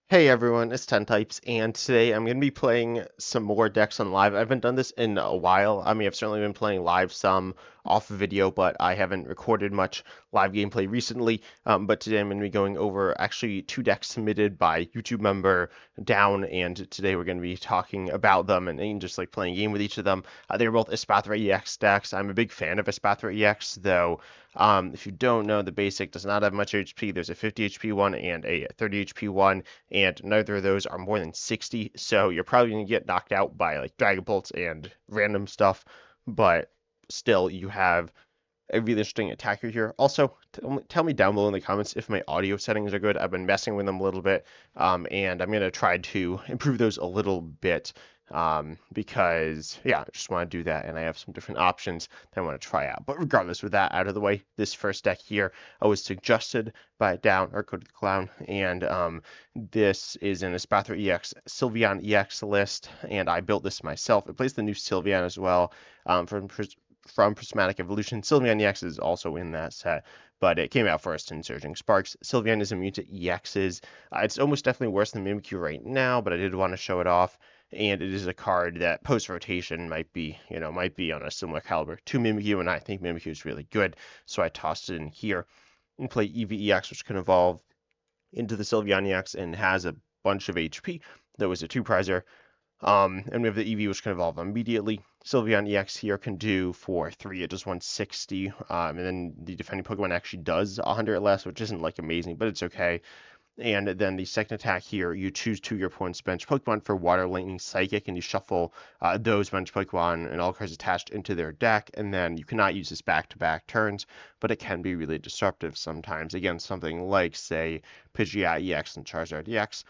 Hey everyone, it's 10 Types, and today I'm going to be playing some more decks on live. I haven't done this in a while. I mean, I've certainly been playing live some off video, but I haven't recorded much live gameplay recently. But today I'm going to be going over actually two decks submitted by YouTube member Down, and today we're going to be talking about them and just like playing a game with each of them. They're both Espathra EX decks. I'm a big fan of Espathra EX, though. If you don't know, the basic does not have much HP. There's a 50 HP one and a 30 HP one, and neither of those are more than 60, so you're probably going to get knocked out by like Dragon Bolts and random stuff, but still, you have a really interesting attacker here. Also, tell me down below in the comments if my audio settings are good. I've been messing with them a little bit, and I'm going to try to improve those a little bit because, yeah, I just want to do that, and I have some different options that I want to try out. But regardless, with that out of the way, this first deck here was suggested by Down, or Code the Clown, and this is an Espathra EX Sylveon EX list, and I built this myself. It plays the new Sylveon as well from Prismatic Evolution. Sylveon EX is also in that set, but it came out first in Surging Sparks. Sylveon is immune to EXs. It's almost definitely worse than Mimikyu right now, but I did want to show it off. And it is a card that post-rotation might be on a similar caliber to Mimikyu, and I think Mimikyu is really good, so I tossed it in here. And play Eevee EX, which can evolve into the Sylveon EX and has a bunch of HP. That was a two-prizer. And we have the Eevee, which can evolve immediately. Sylveon EX here can do for 3, it does 160. And then the defending Pokemon actually does 100 less, which isn't like amazing, but it's okay. And then the second attack here, you choose 2 of your opponent's bench Pokemon for Water, Lightning, Psychic, and you shuffle those bench Pokemon and all cards attached into their deck. And then you cannot use this back-to-back turns, but it can be really disruptive sometimes against something like, say, Pidgeot EX and Charizard EX.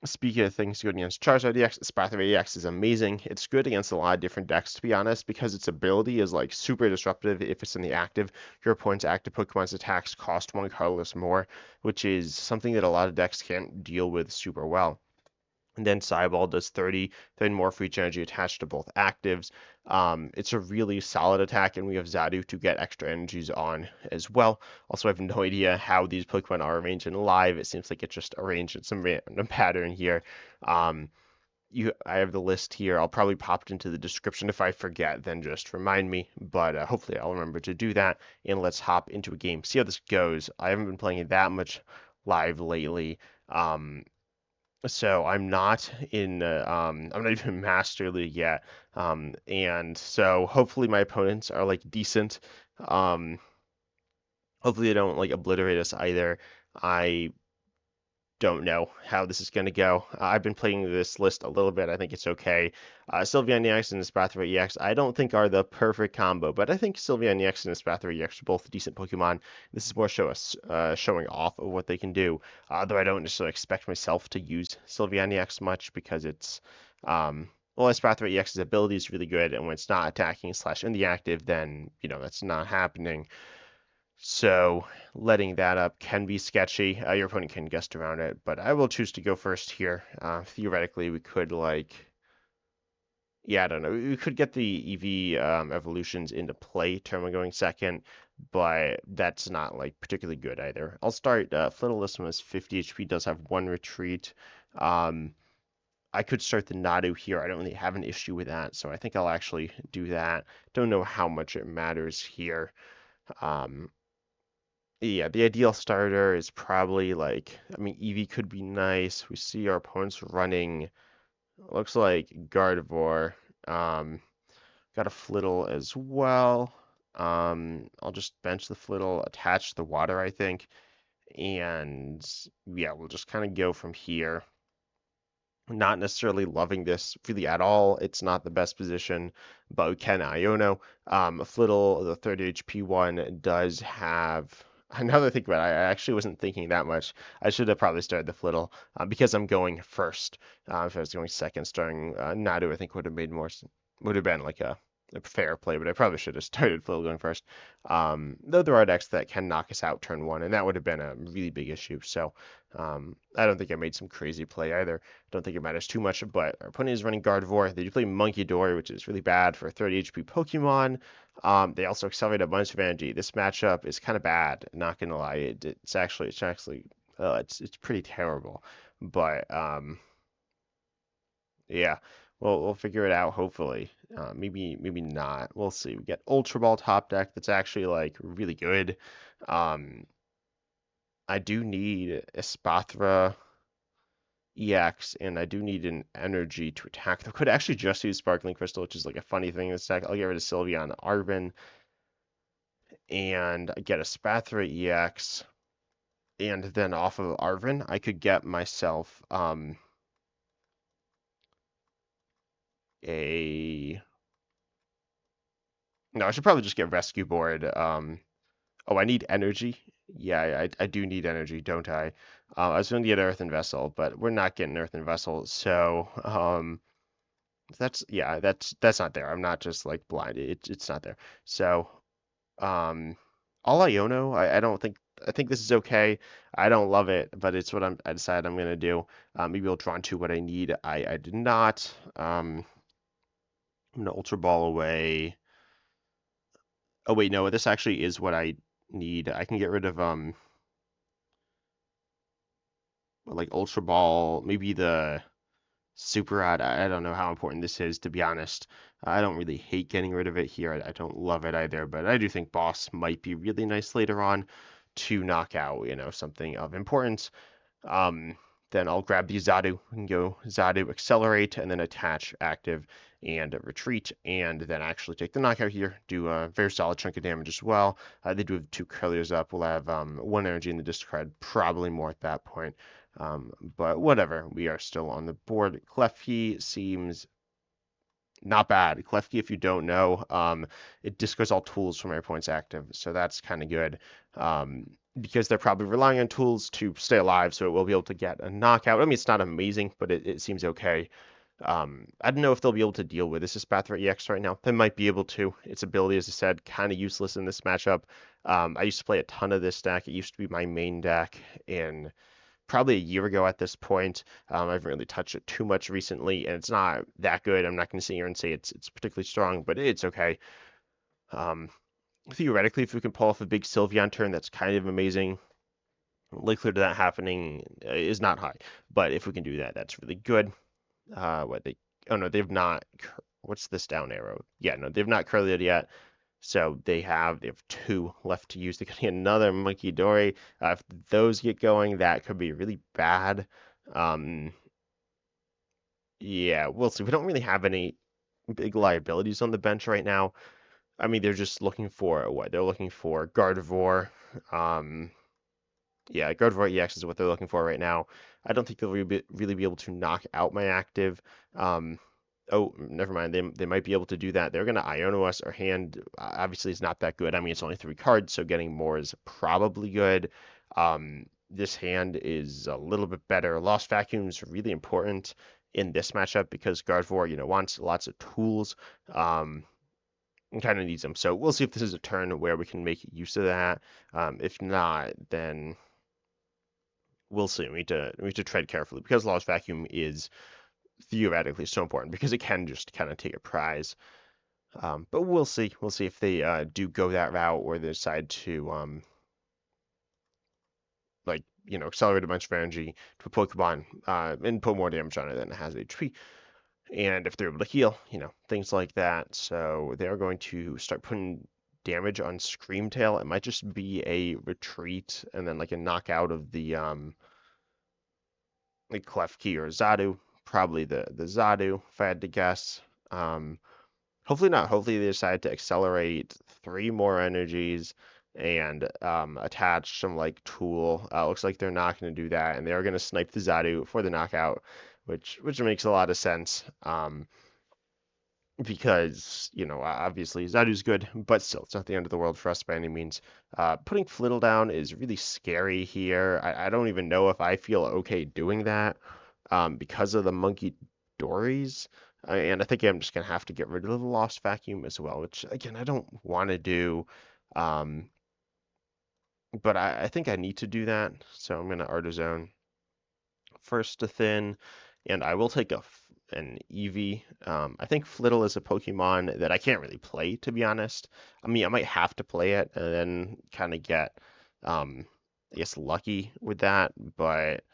Speaking of things good against Charizard EX, Espathra EX is amazing. It's good against a lot of different decks, to be honest, because its ability is like super disruptive if it's in the active. Your opponent's active Pokemon's attacks cost 1 colorless more, which is something that a lot of decks can't deal with super well. And then Cyball does 30 more for each energy attached to both actives. It's a really solid attack, and we have Xatu to get extra energies on as well. Also, I have no idea how these Pokemon are arranged in live. It seems like it's just arranged in some random pattern here. I have the list here. I'll probably pop it into the description. If I forget, then just remind me. But hopefully I'll remember to do that. And let's hop into a game. See how this goes. I haven't been playing it that much live lately. So I'm not in I'm not even Master League yet. And so hopefully my opponents are like decent. Um, Hopefully they don't like obliterate us either. I don't know how this is going to go. I've been playing this list a little bit. I think it's okay. Sylveon EX and Espathra EX I don't think are the perfect combo, but I think Sylveon EX and Espathra EX are both decent Pokemon. This is more showing off of what they can do, though I don't necessarily expect myself to use Sylveon EX much because it's well, Espathra EX's ability is really good, and when it's not attacking / in the active, then that's not happening. So letting that up can be sketchy. Your opponent can guess around it, but I will choose to go first here. Theoretically, we could yeah, I don't know. We could get the Eevee evolutions into play, turn going second, but that's not like particularly good either. I'll start Flittle. This one is 50 HP, does have 1 retreat. I could start the Natu here. I don't really have an issue with that, so I think I'll actually do that. Don't know how much it matters here. Yeah, the ideal starter is probably like, I mean, Eevee could be nice. We see our opponents running, looks like Gardevoir. Got a Flittle as well. I'll just bench the Flittle, attach the water, I think. And yeah, we'll just kind of go from here. Not necessarily loving this really at all. It's not the best position, but we can Iono. Flittle, the 30 HP one, does have. Now that I think about it, I actually wasn't thinking that much. I should have probably started the Flittle because I'm going first. If I was going second, starting Natu, I think would have been like a fair play, but I probably should have started Flittle going first. Though there are decks that can knock us out turn 1, and that would have been a really big issue. So I don't think I made some crazy play either. I don't think it matters too much, but our opponent is running Gardevoir. They do play Munkidori, which is really bad for a 30 HP Pokemon. They also accelerate a bunch of energy. This matchup is kind of bad, not gonna lie. It's pretty terrible. But yeah, we'll figure it out hopefully. Maybe not. We'll see. We get Ultra Ball top deck that's actually like really good. Um, I do need Espathra EX, and I do need an energy to attack. I could actually just use Sparkling Crystal, which is like a funny thing in this deck. I'll get rid of Sylveon Arven and get a Espathra EX, and then off of Arven, I could get myself a. No, I should probably just get Rescue Board. Oh, I need energy. Yeah, I do need energy, don't I? I was going to get Earthen Vessel, but we're not getting Earthen Vessel, so that's not there. I'm not just like blind. It's not there. So all Iono, I don't think I think this is okay. I don't love it, but it's what I decided I'm gonna do. Maybe I'll draw into what I need. I did not. I'm gonna Ultra Ball away. Oh wait, no, this actually is what I need. I can get rid of like Ultra Ball, maybe the Super Rod. I don't know how important this is, to be honest. I don't really hate getting rid of it here. I don't love it either, but I do think Boss might be really nice later on to knock out, something of importance. Then I'll grab the Xatu and go Xatu accelerate and then attach active and retreat, and then actually take the knockout here, do a very solid chunk of damage as well. They do have 2 Curliers up. We'll have 1 energy in the discard, probably more at that point. But whatever, we are still on the board. Klefki seems not bad. Klefki, if you don't know, it discards all tools from air points active, so that's kind of good. Because they're probably relying on tools to stay alive, so it will be able to get a knockout. I mean, it's not amazing, but it seems okay. I don't know if they'll be able to deal with this Espathra EX right now. They might be able to. Its ability, as I said, kind of useless in this matchup. I used to play a ton of this deck. It used to be my main deck in probably a year ago at this point. I haven't really touched it too much recently, and it's not that good. I'm not going to sit here and say it's particularly strong, but it's okay. Theoretically, if we can pull off a big Sylveon turn, that's kind of amazing. Likelihood of that happening is not high, but if we can do that, that's really good. Oh no, they've not. What's this down arrow? Yeah, no, they've not curled it yet. So they have 2 left to use. They could get another Munkidori. If those get going, that could be really bad. Yeah, we'll see. We don't really have any big liabilities on the bench right now. I mean, they're just looking for what? They're looking for Gardevoir. Yeah, Gardevoir EX is what they're looking for right now. I don't think they'll really be able to knock out my active. Oh, never mind. They might be able to do that. They're going to Iono us. Our hand obviously is not that good. I mean, it's only 3 cards, so getting more is probably good. This hand is a little bit better. Lost Vacuum is really important in this matchup because Gardevoir, wants lots of tools. And kind of needs them. So we'll see if this is a turn where we can make use of that. If not, then we'll see. We need to tread carefully because Lost Vacuum is theoretically so important because it can just kind of take a prize. But we'll see. We'll see if they do go that route or they decide to accelerate a bunch of energy to a Pokemon and put more damage on it than it has HP. And if they're able to heal, things like that. So they're going to start putting damage on Screamtail. It might just be a retreat and then like a knockout of the like Klefki or Xatu. Probably the Xatu, if I had to guess. Hopefully not. Hopefully they decide to accelerate 3 more energies and attach some like tool. Looks like they're not going to do that, and they're going to snipe the Xatu for the knockout, which makes a lot of sense. Because obviously Xatu's good, but still it's not the end of the world for us by any means. Putting Flittle down is really scary here. I don't even know if I feel okay doing that because of the Munkidoris. And I think I'm just gonna have to get rid of the Lost Vacuum as well, which again I don't want to do. But I think I need to do that, so I'm gonna Artizone first to thin, and I will take an Eevee. I think Flittle is a Pokemon that I can't really play, to be honest. I mean, I might have to play it and then kind of get, I guess, lucky with that, but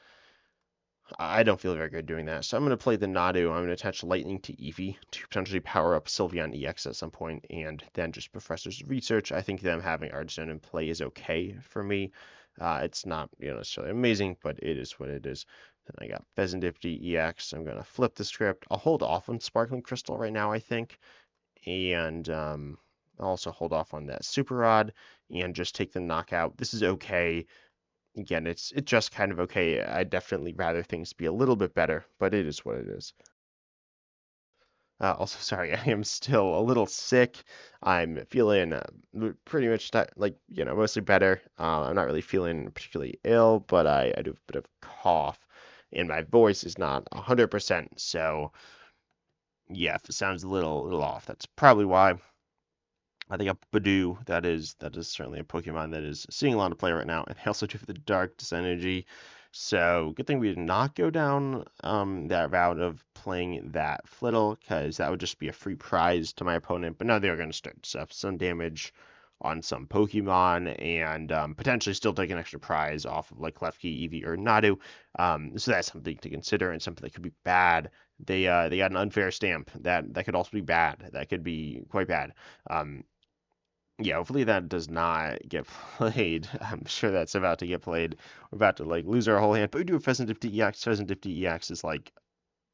I don't feel very good doing that. So I'm going to play the Natu. I'm going to attach Lightning to Eevee to potentially power up Sylveon EX at some point, and then just Professor's Research. I think them having Artisan in play is okay for me. It's not necessarily amazing, but it is what it is. Then I got Fezandipiti EX. I'm going to flip the script. I'll hold off on Sparkling Crystal right now, I think, and I'll also hold off on that Super Rod and just take the knockout. This is okay. Again, it's just kind of okay. I'd definitely rather things be a little bit better, but it is what it is. Also, sorry, I am still a little sick. I'm feeling pretty much like, mostly better. I'm not really feeling particularly ill, but I do have a bit of cough, and my voice is not 100%. So, yeah, if it sounds a little off, that's probably why. I think a Badoo, that is certainly a Pokemon that is seeing a lot of play right now, and they also do have the Darkness Energy. So good thing we did not go down that route of playing that Flittle, because that would just be a free prize to my opponent. But now they're going to start to stuff some damage on some Pokemon, and potentially still take an extra prize off of like Klefki, Eevee, or Natu. So that's something to consider, and something that could be bad. They got an unfair stamp that could also be bad. That could be quite bad. Yeah, hopefully that does not get played. I'm sure that's about to get played. We're about to like lose our whole hand, but we do have Fezandipiti EX. Fezandipiti EX is like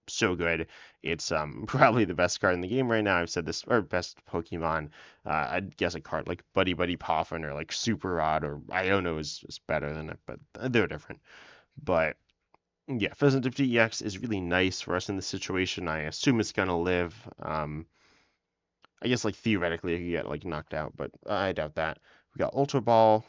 so good. It's probably the best card in the game right now. I've said this, or best Pokemon. I'd guess a card like Buddy-Buddy Poffin or like Super Rod or Iono is better than it, but they're different. But yeah, Fezandipiti EX is really nice for us in this situation. I assume it's gonna live. I guess like theoretically it could get like knocked out, but I doubt that. We got Ultra Ball,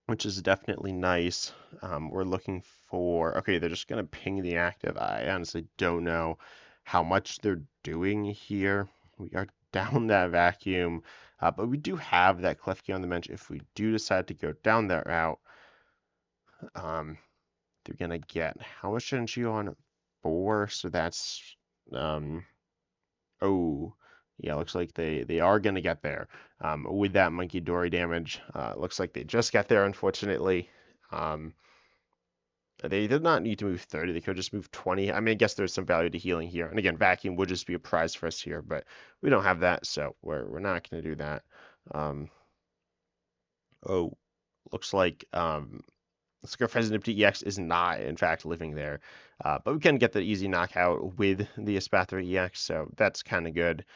which is definitely nice. We're looking for, okay, they're just gonna ping the active. I honestly don't know how much they're doing here. We are down that vacuum, but we do have that Klefki on the bench. If we do decide to go down that route, they're gonna get how much energy on 4? So that's oh, yeah, looks like they are going to get there with that Munkidori damage. Looks like they just got there, unfortunately. They did not need to move 30. They could just move 20. I mean, I guess there's some value to healing here. And again, vacuum would just be a prize for us here, but we don't have that, so we're not going to do that. Oh, looks like Fezandipiti EX is not, in fact, living there. But we can get the easy knockout with the Espathra EX, so that's kind of good.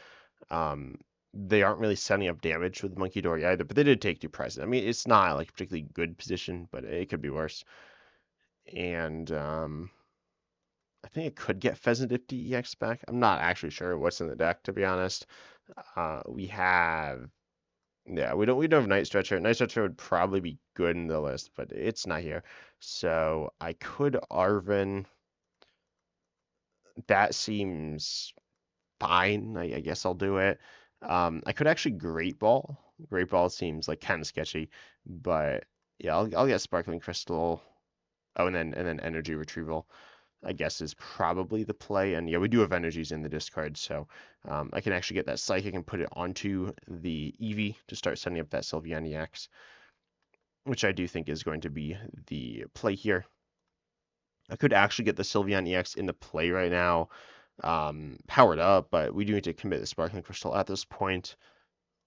They aren't really setting up damage with Munkidori either, but they did take 2 prizes. I mean, it's not like a particularly good position, but it could be worse. And I think it could get Fezandipiti EX back. I'm not actually sure what's in the deck, to be honest. We have, yeah, we don't have Night Stretcher. Night Stretcher would probably be good in the list, but it's not here. So I could Arven. That seems fine. I guess I'll do it. I could actually Great Ball. Great Ball seems like kind of sketchy, but yeah, I'll get Sparkling Crystal. Oh, and then Energy Retrieval, I guess, is probably the play. And yeah, we do have energies in the discard, so I can actually get that Psychic and put it onto the Eevee to start setting up that Sylveon EX, which I do think is going to be the play here. I could actually get the Sylveon EX into play right now, powered up, but we do need to commit the Sparkling Crystal at this point.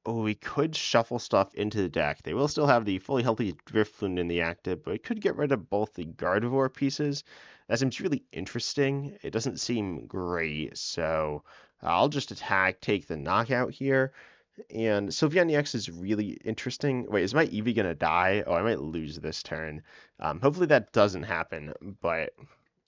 Oh, we could shuffle stuff into the deck. They will still have the fully healthy Drifloon in the active, but we could get rid of both the Gardevoir pieces. That seems really interesting. It doesn't seem great, so I'll just attack, take the knockout here. And Sylveon EX is really interesting. Wait, is my Eevee gonna die? Oh, I might lose this turn. Hopefully that doesn't happen, but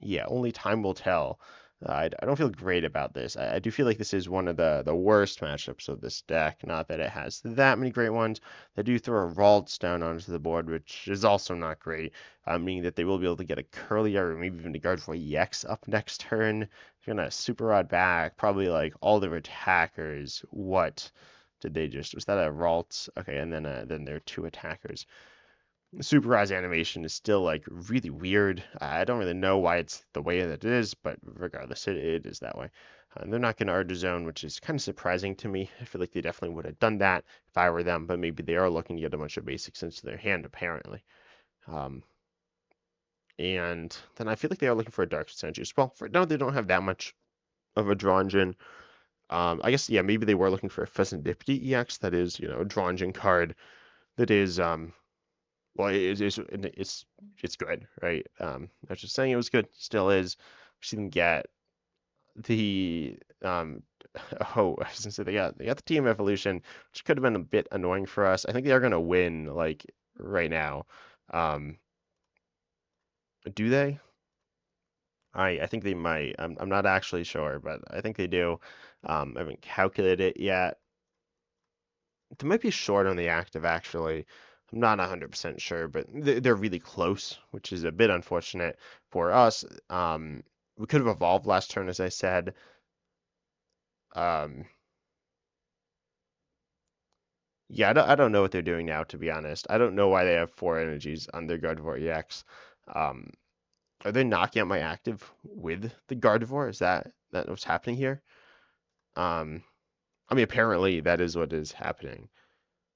yeah, only time will tell. I don't feel great about this. I do feel like this is one of the worst matchups of this deck. Not that it has that many great ones. They do throw a Ralts down onto the board, which is also not great, meaning that they will be able to get a Curlier or maybe even a Gardevoir EX up next turn. They're gonna Super Rod back, probably like all their attackers. What did they just? Was that a Ralts? Okay, and then there are 2 attackers. Super Rise animation is still like really weird. I don't really know why it's the way that it is, but regardless, it is that way. They're not going to Ardor Zone, which is kind of surprising to me. I feel like they definitely would have done that if I were them, but maybe they are looking to get a bunch of basics into their hand, apparently. And then I feel like they are looking for a Dark Energy as well. For now, they don't have that much of a draw engine. I guess, yeah, maybe they were looking for a Fezandipiti EX that is, a draw engine card that is, well, it's good, right? I was just saying it was good, still is. She didn't get the, oh, I was gonna say they got the team evolution, which could have been a bit annoying for us. I think they are gonna win, like, right now. Um, do they? I think they might. I'm not actually sure, but I think they do. I haven't calculated it yet. They might be short on the active, actually. I'm not 100% sure, but they're really close, which is a bit unfortunate for us. We could have evolved last turn, as I said. Um, yeah, I don't know what they're doing now, to be honest. I don't know why they have 4 energies on their Gardevoir EX. Um, are they knocking out my active with the Gardevoir? Is that what's happening here? Um, I mean, apparently that is what is happening.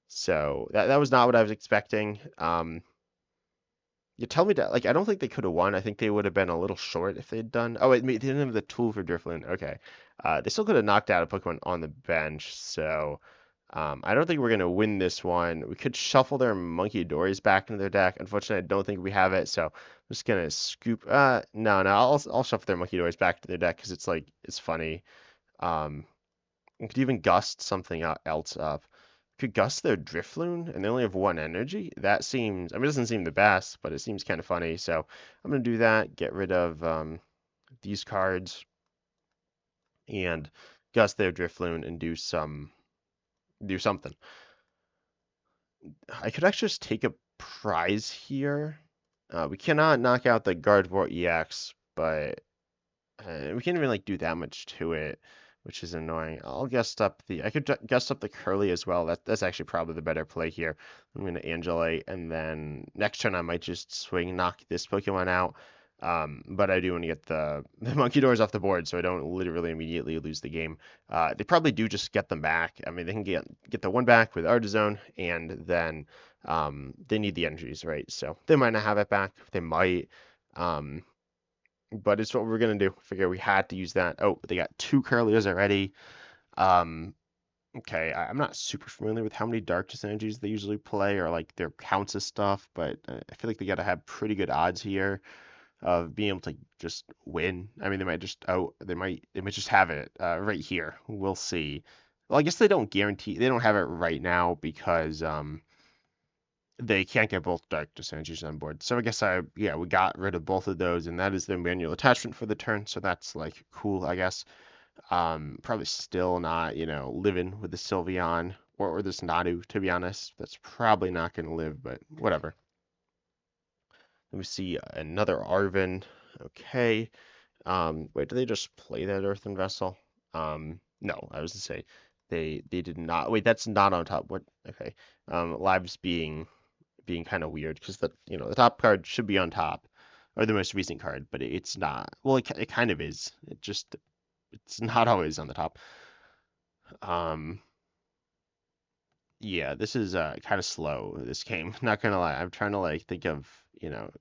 So that was not what I was expecting. You tell me that, like, I don't think they could have won. I think they would have been a little short if they'd done. Oh, wait, they didn't have the tool for Drifloon. Okay. They still could have knocked out a Pokemon on the bench. So I don't think we're going to win this one. We could shuffle their Munkidoris back into their deck. Unfortunately, I don't think we have it. So I'm just going to scoop. No, I'll shuffle their Munkidoris back to their deck because it's like, it's funny. We could even gust something else up. Could gust their Drifloon and they only have 1 energy? That seems, I mean, it doesn't seem the best, but it seems kind of funny. So I'm going to do that, get rid of these cards and gust their Drifloon and do something. I could actually just take a prize here. We cannot knock out the Gardevoir EX, but we can't even like do that much to it, which is annoying. I could gust up the Curly as well. That's actually probably the better play here. I'm gonna Angelite, and then next turn I might just swing knock this Pokemon out. But I do want to get the Munkidoris off the board so I don't literally immediately lose the game. They probably do just get them back. I mean, they can get the one back with Artizone, and then they need the energies, right? So they might not have it back. They might. Um, but it's what we're gonna do. Figure we had to use that. Oh, they got 2 Curlios already. Um, okay, I'm not super familiar with how many Dark Energies they usually play or like their counts of stuff, but I feel like they gotta have pretty good odds here of being able to just win. I mean, they might just have it right here. We'll see. Well, I guess they don't guarantee they don't have it right now because they can't get both Dark Energies on board. So I guess we got rid of both of those, and that is their manual attachment for the turn. So that's like cool, I guess. Probably still not, living with the Sylveon or this Natu, to be honest. That's probably not going to live, but whatever. Let me see another Arven. Okay. Wait, do they just play that Earthen Vessel? No, I was to say they did not. Wait, that's not on top. What? Okay. Lives being kind of weird because the top card should be on top or the most recent card, but it's not. Well, it kind of is. It's not always on the top. Yeah, this is kind of slow, this game. Not gonna lie. I'm trying to like think of,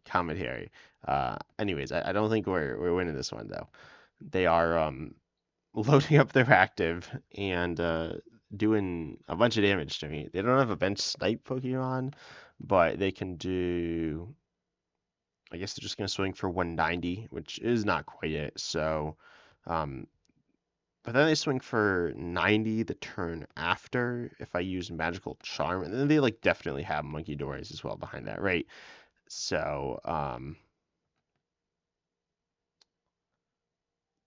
commentary. Anyways, I don't think we're winning this one though. They are loading up their active and doing a bunch of damage to me. They don't have a bench snipe Pokemon, but they can do. I guess they're just gonna swing for 190, which is not quite it. So, um, but then they swing for 90 the turn after if I use Magical Charm, and then they like definitely have Munkidoris as well behind that, right? So,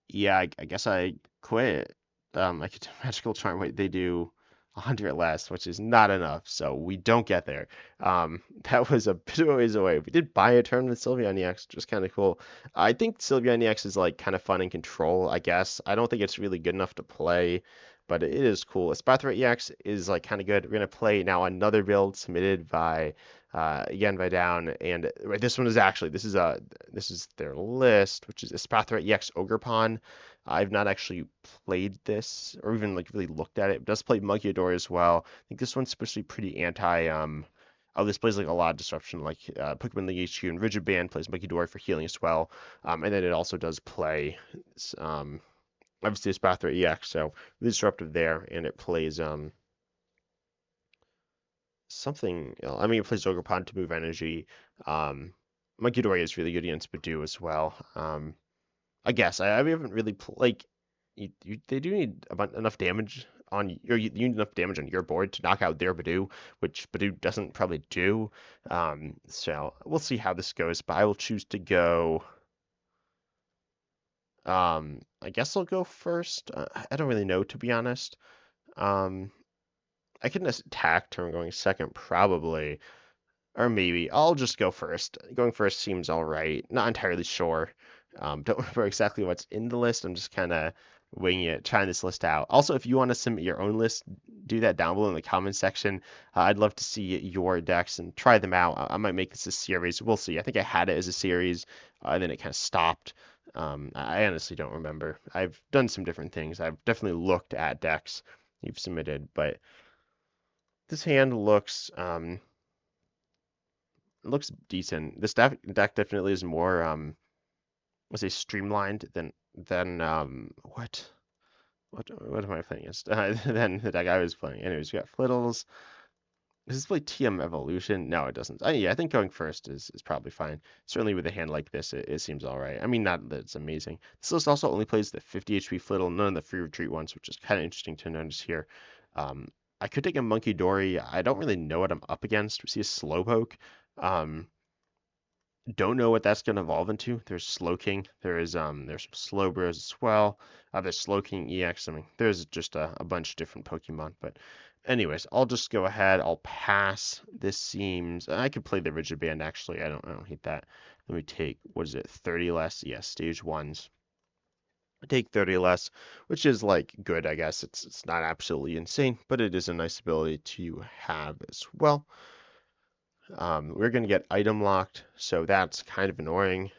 yeah, I guess I quit. I could do Magical Charm. Wait, they do 100 less, which is not enough, so we don't get there. That was a bit of a ways away. We did buy a turn with Sylveon EX, which is kind of cool. I think Sylveon EX is like kind of fun and control, I guess. I don't think it's really good enough to play, but it is cool. Espathra EX is like kind of good. We're gonna play now another build submitted by again by Down, and this one is actually this is their list, which is Espathra EX Ogerpon. I've not actually played this or even like really looked at it. It does play Munkidori as well. I think this one's supposed to be pretty anti Oh, this plays like a lot of disruption, like Pokemon League HQ and Rigid Band plays Munkidori for healing as well. And then it also does play obviously Espathra EX, so really disruptive there, and it plays something else. I mean, it plays Ogerpon to move energy. Munkidori is really good against Badoo as well. I guess I haven't really like they do need enough damage on you need enough damage on your board to knock out their Badoo, which Badoo doesn't probably do. So we'll see how this goes, but I will choose to go. I guess I'll go first. I don't really know, to be honest. Um, I can attack turn going second probably, or maybe I'll just go first. Going first seems all right. Not entirely sure. Don't remember exactly what's in the list. I'm just kind of winging it, trying this list out. Also, if you want to submit your own list, do that down below in the comments section. I'd love to see your decks and try them out. I might make this a series. We'll see. I think I had it as a series, and then it kind of stopped. I honestly don't remember. I've done some different things. I've definitely looked at decks you've submitted, but this hand looks decent. This deck definitely is more let's say streamlined than what am I playing against? Than the deck I was playing. Anyways, we got Flittles. Does this play TM Evolution? No, it doesn't. Yeah, I think going first is probably fine. Certainly with a hand like this, it seems all right. I mean, not that it's amazing. This list also only plays the 50 HP Flittle, none of the free retreat ones, which is kind of interesting to notice here. I could take a Munkidori. I don't really know what I'm up against. We see a Slowpoke. Don't know what that's going to evolve into. There's Slowking. There's some Slowbros as well. There's Slowking EX. I mean, there's just a bunch of different Pokemon. But anyways, I'll just go ahead. I'll pass. This seems I could play the Rigid Band actually. I don't hate that. Let me take, what is it, 30 less? Yes, stage ones. Take 30 less, which is like good, I guess. It's not absolutely insane, but it is a nice ability to have as well. We're going to get item locked, so that's kind of annoying.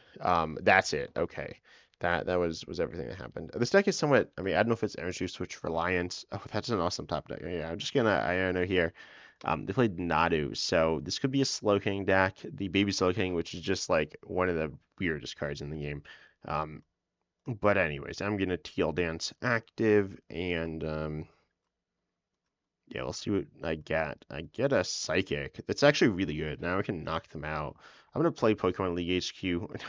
That's it. Okay. That was everything that happened. This deck is somewhat, I mean, I don't know if it's Energy Switch Reliance. Oh, that's an awesome top deck. Yeah, I'm just going to Iono here. They played Natu, so this could be a Slowking deck. The Baby Slowking, which is just like one of the weirdest cards in the game. But anyways, I'm going to Teal Dance active, and yeah, we'll see what I get. I get a Psychic. That's actually really good. Now I can knock them out. I'm going to play Pokemon League HQ.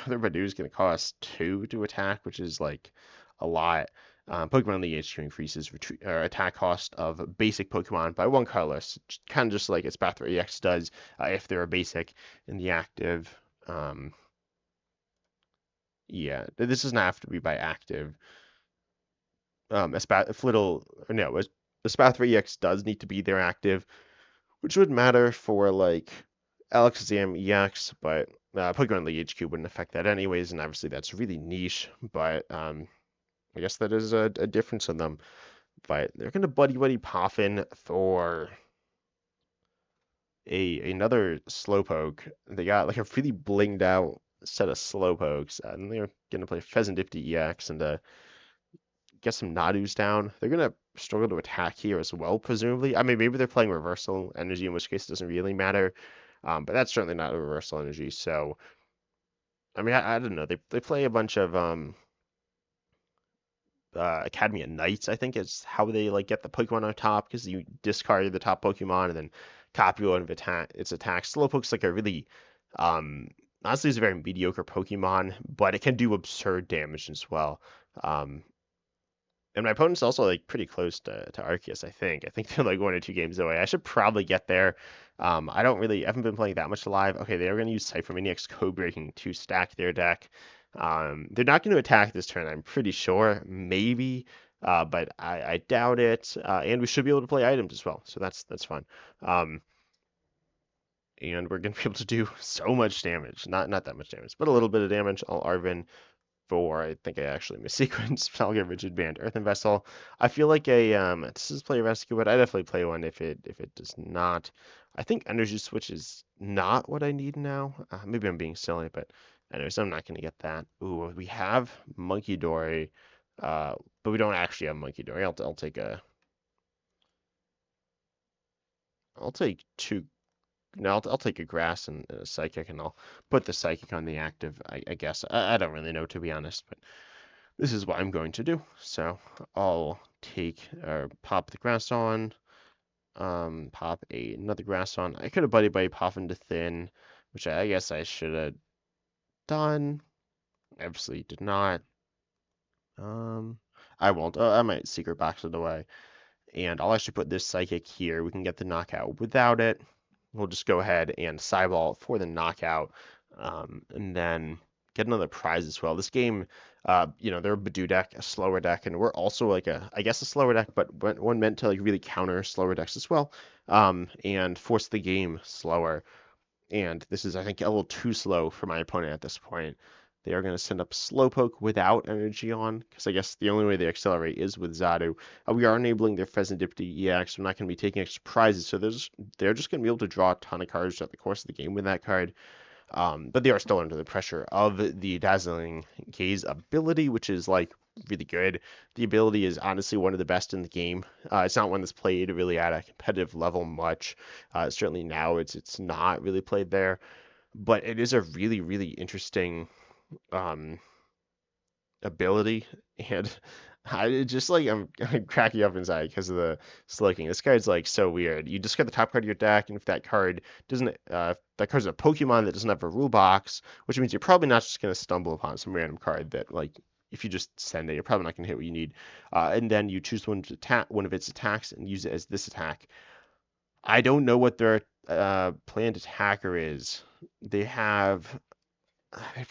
Another Badoo is going to cost 2 to attack, which is like a lot. Pokemon League HQ increases attack cost of basic Pokemon by 1 colorless. Kind of just like Espathra EX does if they're a basic in the active. Yeah, this doesn't have to be by active. Espathra EX does need to be there active, which would matter for like Alakazam EX, but Pokemon League HQ wouldn't affect that anyways, and obviously that's really niche, but I guess that is a difference in them. But they're gonna Buddy-Buddy Poffin for another Slowpoke. They got like a really blinged out set of Slowpokes, and they're gonna play Fezandipiti EX and get some Natus down. They're gonna struggle to attack here as well, presumably. I mean, maybe they're playing Reversal Energy, in which case it doesn't really matter. But that's certainly not a Reversal Energy. So, I mean, I don't know. They play a bunch of Academy of Knights, I think is how they like get the Pokemon on top, because you discard the top Pokemon and then copy one of its attacks. Slowpoke's like a really honestly it's a very mediocre Pokemon, but it can do absurd damage as well. And my opponent's also like pretty close to Arceus, I think. I think they're like 1 or 2 games away. I should probably get there. I haven't been playing that much live. Okay, they're going to use Cypher Maniacs Code Breaking to stack their deck. They're not going to attack this turn, I'm pretty sure. Maybe, but I doubt it. And we should be able to play items as well, so that's fun. And we're going to be able to do so much damage. Not that much damage, but a little bit of damage. I'll Arven for, I think I actually missequenced. I'll get Rigid Band Earthen Vessel. I feel like this is play rescue, but I definitely play one if it does not. I think Energy Switch is not what I need now. Maybe I'm being silly, but anyways, I'm not gonna get that. Ooh, we have Munkidori, but we don't actually have Munkidori. I'll take 2 no, I'll take a grass and a psychic, and I'll put the psychic on the active. I guess I don't really know, to be honest, but this is what I'm going to do. So I'll take or pop the grass on, pop another grass on. I could have Buddy-Buddy Poffin to thin, which I guess I should have done. Obviously did not. I won't. I might secret box it away. And I'll actually put this psychic here. We can get the knockout without it. We'll just go ahead and sideball for the knockout, and then get another prize as well. This game, they're a Badoo deck, a slower deck, and we're also like I guess a slower deck, but one meant to like really counter slower decks as well, and force the game slower. And this is, I think, a little too slow for my opponent at this point. They are going to send up Slowpoke without energy on, because I guess the only way they accelerate is with Xatu. We are enabling their Fezandipiti EX. We're not going to be taking extra prizes, so they're just going to be able to draw a ton of cards throughout the course of the game with that card. But they are still under the pressure of the Dazzling Gaze ability, which is like really good. The ability is honestly one of the best in the game. It's not one that's played really at a competitive level much. Certainly now it's not really played there, but it is a really, really interesting ability, and I'm cracking up inside because of the slugging. This card's like so weird. You discard the top card of your deck, and if that card doesn't, if that card's a Pokemon that doesn't have a rule box, which means you're probably not just gonna stumble upon some random card that like if you just send it, you're probably not gonna hit what you need. And then you choose one of its attacks and use it as this attack. I don't know what their planned attacker is. They have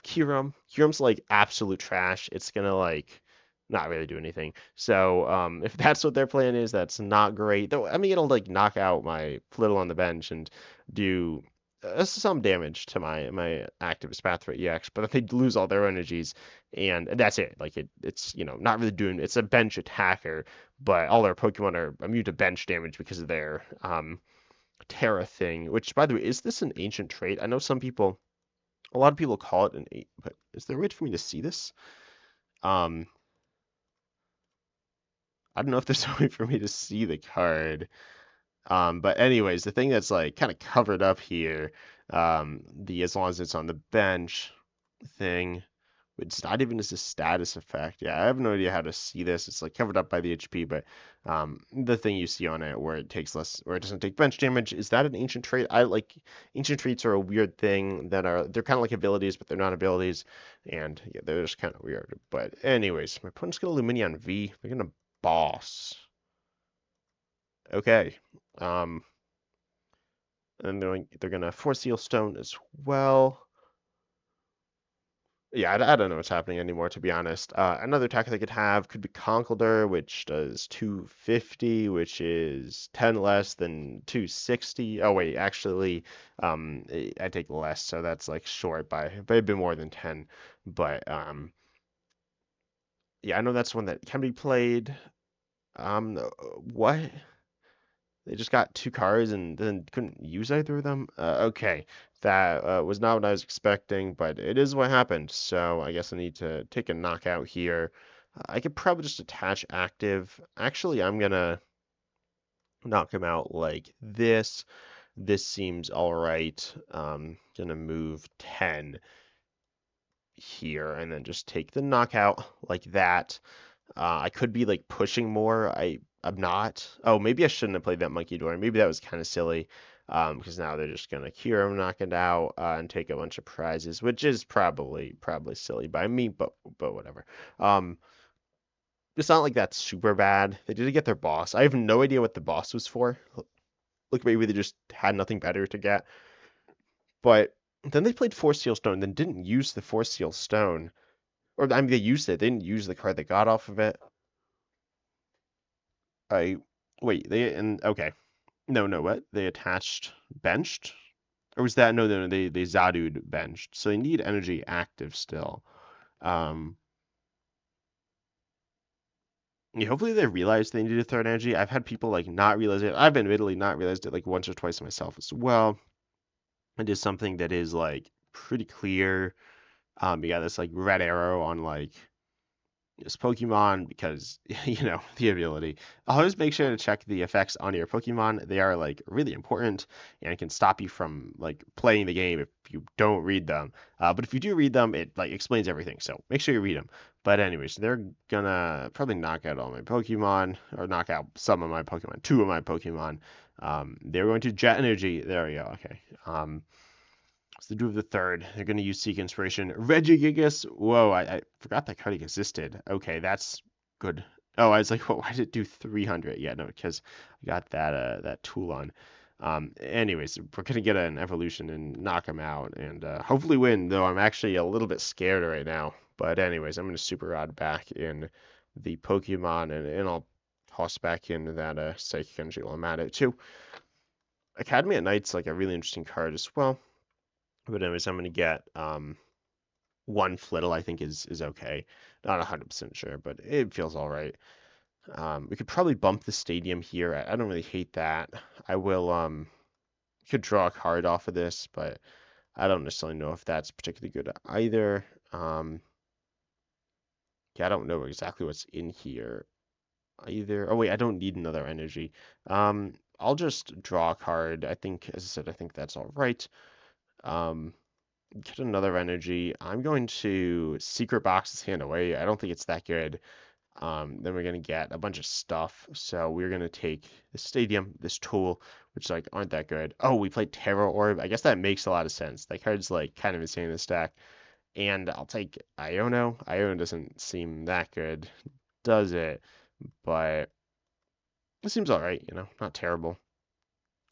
Kyurem. Kyurem's like absolute trash. It's gonna like not really do anything. So if that's what their plan is, that's not great. Though I mean, it'll like knock out my Flittle on the bench and do some damage to my active Espathra EX, but they lose all their energies, and that's it. Like it's not really doing. It's a bench attacker, but all their Pokemon are immune to bench damage because of their Terra thing. Which, by the way, is this an ancient trait? I know a lot of people call it an 8, but is there a way for me to see this? I don't know if there's a way for me to see the card. But anyways, the thing that's like kind of covered up here, the as long as it's on the bench thing, it's not even as a status effect. Yeah, I have no idea how to see this. It's like covered up by the HP, but the thing you see on it where it doesn't take bench damage, is that an ancient trait? Ancient traits are a weird thing they're kind of like abilities, but they're not abilities, and yeah, they're just kind of weird. But anyways, my opponent's gonna Lumineon V. They're gonna boss. Okay. And they're gonna Force Seal Stone as well. Yeah, I don't know what's happening anymore, to be honest. Another attack they could have could be Conkeldurr, which does 250, which is 10 less than 260. Oh, wait, actually, I take less, so that's like short by a bit more than 10. But, yeah, I know that's one that can be played. What? They just got 2 cards and then couldn't use either of them? Okay, that was not what I was expecting, but it is what happened. So I guess I need to take a knockout here. I could probably just attach active. Actually, I'm gonna knock him out like this. This seems all right. Gonna move 10 here and then just take the knockout like that. I could be like pushing more. I'm not. Oh, maybe I shouldn't have played that Munkidori. Maybe that was kind of silly. Because now they're just gonna cure him, knock it out, and take a bunch of prizes, which is probably silly by me, but whatever. It's not like that's super bad. They did get their boss. I have no idea what the boss was for. Look, maybe they just had nothing better to get. But then they played Force Seal Stone, then didn't use the Force Seal Stone. Or, I mean, they used it. They didn't use the card they got off of it. Okay. No, what? They attached benched? Or was that, no, they Xatu'd benched. So they need energy active still. Yeah, hopefully they realize they need a third energy. I've had people like not realize it. I've admittedly not realized it like once or twice myself as well. It is something that is like pretty clear. You got this like red arrow on like this Pokemon because the ability. Always make sure to check the effects on your Pokemon. They are like really important and can stop you from like playing the game if you don't read them. But if you do read them, it like explains everything. So make sure you read them. But anyways, they're gonna probably knock out all my Pokemon or knock out some of my Pokemon, two of my Pokemon. They're going to Jet Energy. There we go. Okay. So the do of the third. They're going to use Seek Inspiration. Regigigas. Whoa, I forgot that card existed. Okay, that's good. Oh, I was like, well, why did it do 300? Yeah, no, because I got that tool on. Anyways, we're going to get an evolution and knock him out and hopefully win, though I'm actually a little bit scared right now. But anyways, I'm going to Super Rod back in the Pokemon and I'll toss back in that Psychic Energy while I'm at it too. Academy at Night's like a really interesting card as well. But anyways, I'm going to get one Flittle, I think is okay. Not 100% sure, but it feels all right. We could probably bump the stadium here. I don't really hate that. I will could draw a card off of this, but I don't necessarily know if that's particularly good either. Yeah, I don't know exactly what's in here either. Oh wait, I don't need another energy. I'll just draw a card. I think, as I said, I think that's all right. Get another energy. I'm going to Secret Box this hand away. I don't think it's that good. Then we're going to get a bunch of stuff. So we're going to take the stadium, this tool, which like aren't that good. Oh, we played Terror Orb. I guess that makes a lot of sense. That card's like kind of insane in the stack. And I'll take Iono. Iono doesn't seem that good, does it? But it seems all right, not terrible.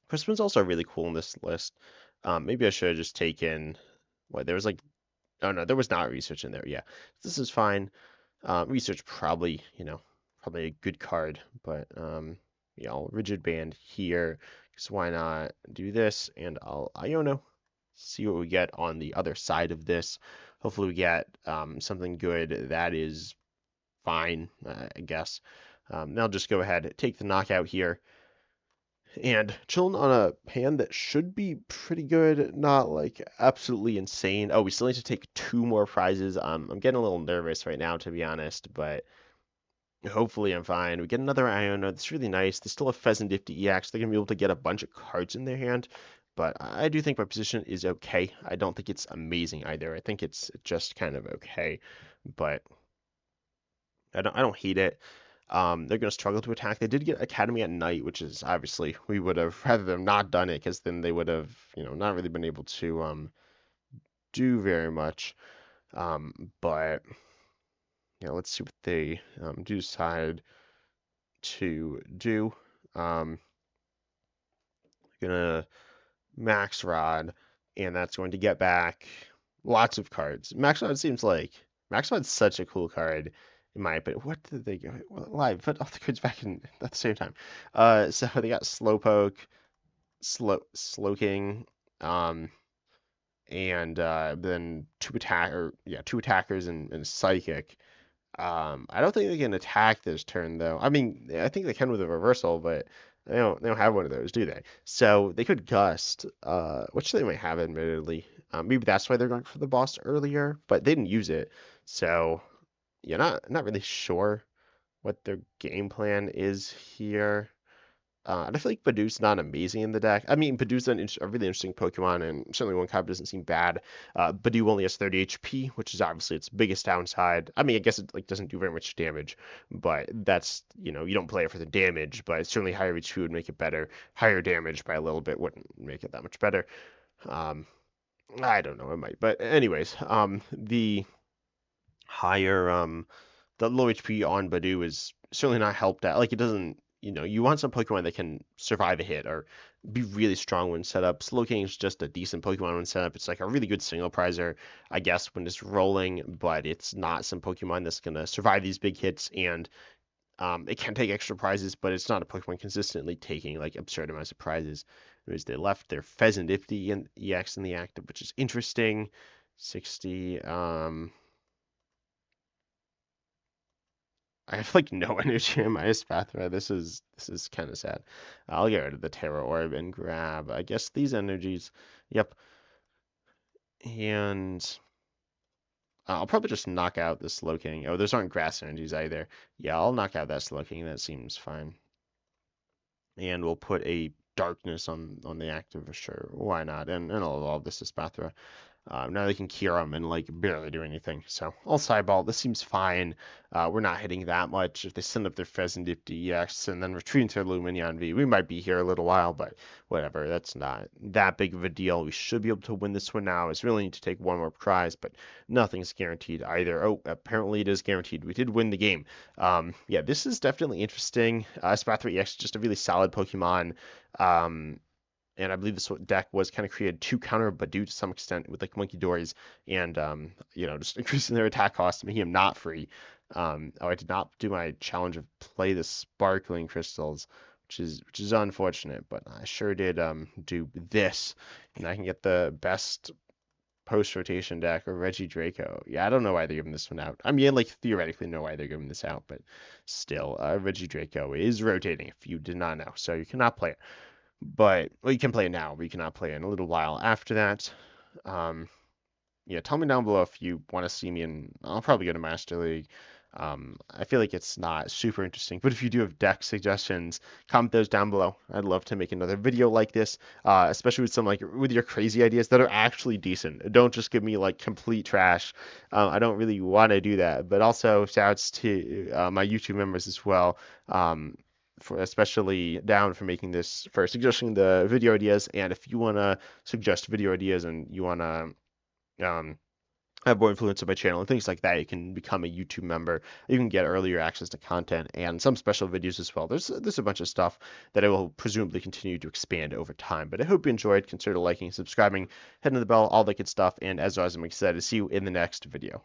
Crispin's also really cool in this list. Maybe I should have just taken what there was like. Oh no, there was not research in there. Yeah, this is fine. Research probably, probably a good card, but yeah, I'll rigid band here because why not do this? And I'll Iono, see what we get on the other side of this. Hopefully we get something good that is fine, I guess. Then I'll just go ahead, take the knockout here. And chilling on a hand that should be pretty good, not like absolutely insane. Oh, we still need to take two more prizes. I'm getting a little nervous right now, to be honest, but hopefully I'm fine. We get another Iono. That's really nice. They still have Fezandipiti EX. They're going to be able to get a bunch of cards in their hand, but I do think my position is okay. I don't think it's amazing either. I think it's just kind of okay, but I don't hate it. They're going to struggle to attack. They did get Academy at Night, which is obviously we would have rather them not done it because then they would have, not really been able to do very much. But yeah, let's see what they do decide to do. Gonna Max Rod, and that's going to get back lots of cards. Max Rod seems like Max Rod's such a cool card in my opinion. What did they go? Well, live, put all the cards back in at the same time. So they got Slowpoke, Slowking, and then two attackers and Psychic. I don't think they can attack this turn though. I mean, I think they can with a reversal, but they don't have one of those, do they? So they could gust, which they might have admittedly. Maybe that's why they're going for the boss earlier, but they didn't use it. So yeah, not really sure what their game plan is here. And I feel like Badoo's not amazing in the deck. I mean, Badoo's a really interesting Pokemon, and certainly one copy doesn't seem bad. Badoo only has 30 HP, which is obviously its biggest downside. I mean, I guess it like doesn't do very much damage, but that's, you don't play it for the damage, but certainly higher HP would make it better. Higher damage by a little bit wouldn't make it that much better. I don't know, it might. But anyways, the higher the low HP on Badoo is certainly not helped out. Like it doesn't, you want some Pokemon that can survive a hit or be really strong when set up. Slowking is just a decent Pokemon when set up. It's like a really good single prizer, I guess, when it's rolling, but it's not some Pokemon that's gonna survive these big hits, and it can take extra prizes, but it's not a Pokemon consistently taking like absurd amounts of prizes. Anyways, they left their Fezandipiti and EX in the active, which is interesting. 60. I have like no energy in my Espathra. This is kind of sad. I'll get rid of the Terror Orb and grab, I guess, these energies. Yep. And I'll probably just knock out this Slowking. Oh, those aren't grass energies either. Yeah, I'll knock out that Slowking. That seems fine. And we'll put a darkness on the active for sure. Why not? And I'll evolve this Espathra. Now they can cure them and like barely do anything. So I'll sideball. This seems fine. We're not hitting that much. If they send up their Fezandipiti EX and then retreat into Lumineon V, we might be here a little while, but whatever. That's not that big of a deal. We should be able to win this one now. It's really need to take one more prize, but nothing's guaranteed either. Oh, apparently it is guaranteed. We did win the game. Yeah, this is definitely interesting. Espathra EX is just a really solid Pokemon. And I believe this deck was kind of created to counter Badoo to some extent with like Munkidoris and just increasing their attack cost, making him not free. Oh, I did not do my challenge of play the Sparkling Crystals, which is unfortunate, but I sure did do this, and I can get the best post-rotation deck or Regidraco. Yeah, I don't know why they're giving this one out. I mean, like theoretically know why they're giving this out, but still, Regidraco is rotating if you did not know, so you cannot play it. But well, you can play it now, but you cannot play it in a little while after that. Yeah, tell me down below if you want to see me in. I'll probably go to Master League. I feel like it's not super interesting, but if you do have deck suggestions, comment those down below. I'd love to make another video like this, especially with some with your crazy ideas that are actually decent. Don't just give me like complete trash. I don't really want to do that. But also shouts to my YouTube members as well. For especially down for making this, for suggesting the video ideas, and if you want to suggest video ideas and you want to have more influence on my channel and things like that, you can become a YouTube member. You can get earlier access to content and some special videos as well. There's a bunch of stuff that I will presumably continue to expand over time, but I hope you enjoyed. Consider liking, subscribing, hitting the bell, all that good stuff, and as always, I'm excited to see you in the next video.